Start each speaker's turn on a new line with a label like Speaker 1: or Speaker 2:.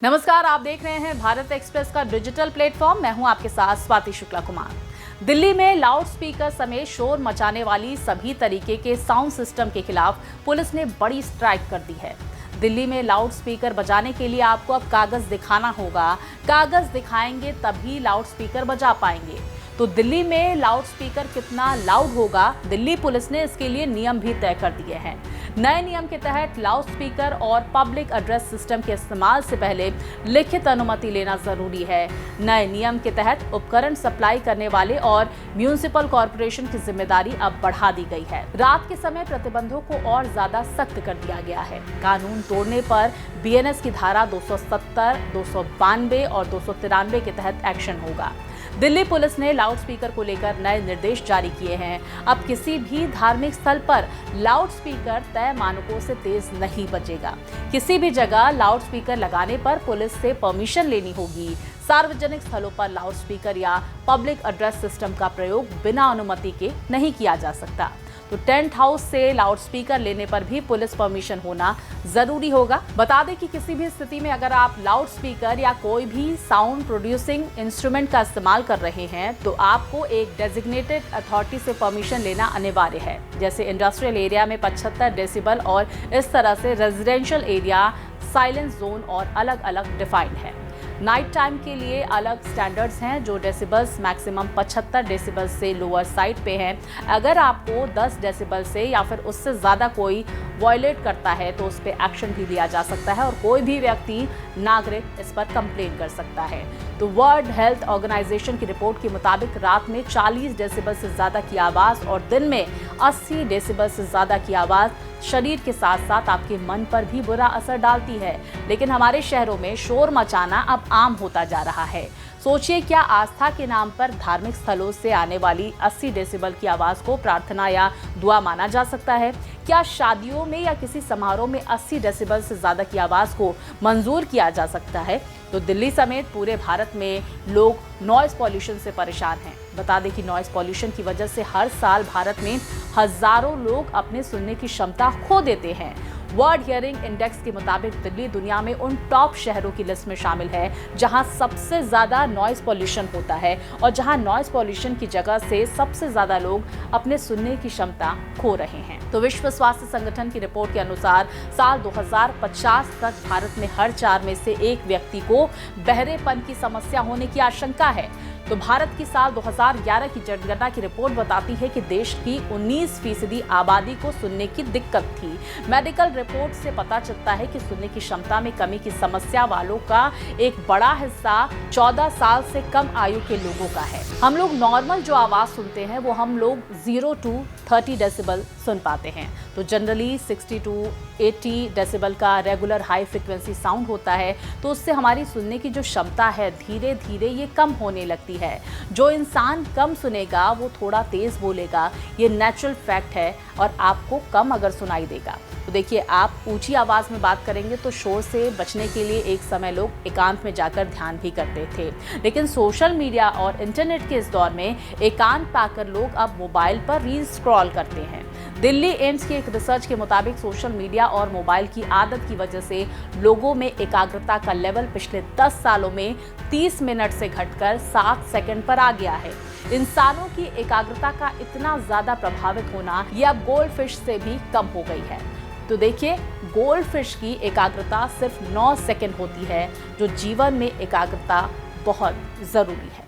Speaker 1: नमस्कार, आप देख रहे हैं भारत एक्सप्रेस का डिजिटल प्लेटफॉर्म। मैं हूं आपके साथ स्वाति शुक्ला कुमार। दिल्ली में लाउड स्पीकर समेत शोर मचाने वाली सभी तरीके के साउंड सिस्टम के खिलाफ पुलिस ने बड़ी स्ट्राइक कर दी है। दिल्ली में लाउड स्पीकर बजाने के लिए आपको अब कागज दिखाना होगा। कागज दिखाएंगे तभी लाउड स्पीकर बजा पाएंगे। तो दिल्ली में लाउड स्पीकर कितना लाउड होगा, दिल्ली पुलिस ने इसके लिए नियम भी तय कर दिए हैं। नए नियम के तहत लाउड स्पीकर और पब्लिक एड्रेस सिस्टम के इस्तेमाल से पहले लिखित अनुमति लेना जरूरी है। नए नियम के तहत उपकरण सप्लाई करने वाले और म्यूनिसिपल कॉरपोरेशन की जिम्मेदारी अब बढ़ा दी गई है। रात के समय प्रतिबंधों को और ज्यादा सख्त कर दिया गया है। कानून तोड़ने पर बीएनएस की धारा 270, 292 और 293 के तहत एक्शन होगा। दिल्ली पुलिस ने लाउड स्पीकर को लेकर नए निर्देश जारी किए हैं। अब किसी भी धार्मिक स्थल पर लाउड स्पीकर तय मानकों से तेज नहीं बजेगा। किसी भी जगह लाउड स्पीकर लगाने पर पुलिस से परमिशन लेनी होगी। सार्वजनिक स्थलों पर लाउड स्पीकर या पब्लिक एड्रेस सिस्टम का प्रयोग बिना अनुमति के नहीं किया जा सकता। तो टेंट हाउस से लाउड स्पीकर लेने पर भी पुलिस परमिशन होना जरूरी होगा। बता दें कि किसी भी स्थिति में अगर आप लाउड स्पीकर या कोई भी साउंड प्रोड्यूसिंग इंस्ट्रूमेंट का इस्तेमाल कर रहे हैं तो आपको एक डेजिग्नेटेड अथॉरिटी से परमिशन लेना अनिवार्य है। जैसे इंडस्ट्रियल एरिया में 75 डेसिबल और इस तरह से रेजिडेंशियल एरिया, साइलेंस जोन और अलग अलग डिफाइंड है। नाइट टाइम के लिए अलग स्टैंडर्ड्स हैं जो डेसिबल्स मैक्सिमम 75 डेसिबल से लोअर साइड पे हैं। अगर आपको 10 डेसिबल से या फिर उससे ज़्यादा कोई वायलेट करता है तो उस पर एक्शन भी लिया जा सकता है और कोई भी व्यक्ति नागरिक इस पर कंप्लेन कर सकता है। तो वर्ल्ड हेल्थ ऑर्गेनाइजेशन की रिपोर्ट के मुताबिक रात में 40 डेसिबल से ज़्यादा की आवाज़ और दिन में 80 डेसिबल से ज़्यादा की आवाज़ शरीर के साथ साथ आपके मन पर भी बुरा असर डालती है। लेकिन हमारे शहरों में शोर मचाना अब आम होता जा रहा है। सोचिए, क्या आस्था के नाम पर धार्मिक स्थलों से आने वाली 80 डेसिबल की आवाज़ को प्रार्थना या दुआ माना जा सकता है? क्या शादियों में या किसी समारोह में 80 डेसिबल से ज़्यादा की आवाज़ को मंजूर किया जा सकता है? तो दिल्ली समेत पूरे भारत में लोग नॉइज़ पॉल्यूशन से परेशान हैं। बता दें कि नॉइज़ पॉल्यूशन की वजह से हर साल भारत में हज़ारों लोग अपने सुनने की क्षमता खो देते हैं। वर्ल्ड हियरिंग इंडेक्स के मुताबिक दिल्ली दुनिया में उन टॉप शहरों की लिस्ट में शामिल है जहां सबसे ज़्यादा नॉइज़ पॉल्यूशन होता है और जहां नॉइज़ पॉल्यूशन की जगह से सबसे ज़्यादा लोग अपने सुनने की क्षमता खो रहे हैं। तो विश्व स्वास्थ्य संगठन की रिपोर्ट के अनुसार साल 2050 तक भारत में हर 4 में से 1 व्यक्ति को बहरेपन की समस्या होने की आशंका है। तो भारत की साल 2011 की जनगणना की रिपोर्ट बताती है कि देश की 19% आबादी को सुनने की दिक्कत थी। मेडिकल रिपोर्ट से पता चलता है कि सुनने की क्षमता में कमी की समस्या वालों का एक बड़ा हिस्सा 14 साल से कम आयु के लोगों का है। हम लोग नॉर्मल जो आवाज़ सुनते हैं वो हम लोग 0 to 30 डेसिबल सुन पाते हैं। तो जनरली 60 to 80 डेसिबल का रेगुलर हाई फ्रिक्वेंसी साउंड होता है। तो उससे हमारी सुनने की जो क्षमता है धीरे धीरे ये कम होने लगती है। जो इंसान कम सुनेगा वो थोड़ा तेज बोलेगा, ये नेचुरल फैक्ट है और आपको कम अगर सुनाई देगा। तो देखिए, आप ऊंची आवाज़ में बात करेंगे तो शोर से बचने के लिए एक समय लोग एकांत में जाकर ध्यान भी करते थे। लेकिन सोशल मीडिया और इंटरनेट के इस दौर में एकांत पाकर लोग अब मोबाइल पर रील स्क्रॉल करते हैं। दिल्ली एम्स की एक रिसर्च के मुताबिक सोशल मीडिया और मोबाइल की आदत की वजह से लोगों में एकाग्रता का लेवल पिछले 10 सालों में 30 मिनट से घटकर 7 सेकंड पर आ गया है। इंसानों की एकाग्रता का इतना ज़्यादा प्रभावित होना ये अब गोल्ड फिश से भी कम हो गई है। तो देखिए, गोल्ड फिश की एकाग्रता सिर्फ 9 सेकंड होती है, जो जीवन में एकाग्रता बहुत ज़रूरी है।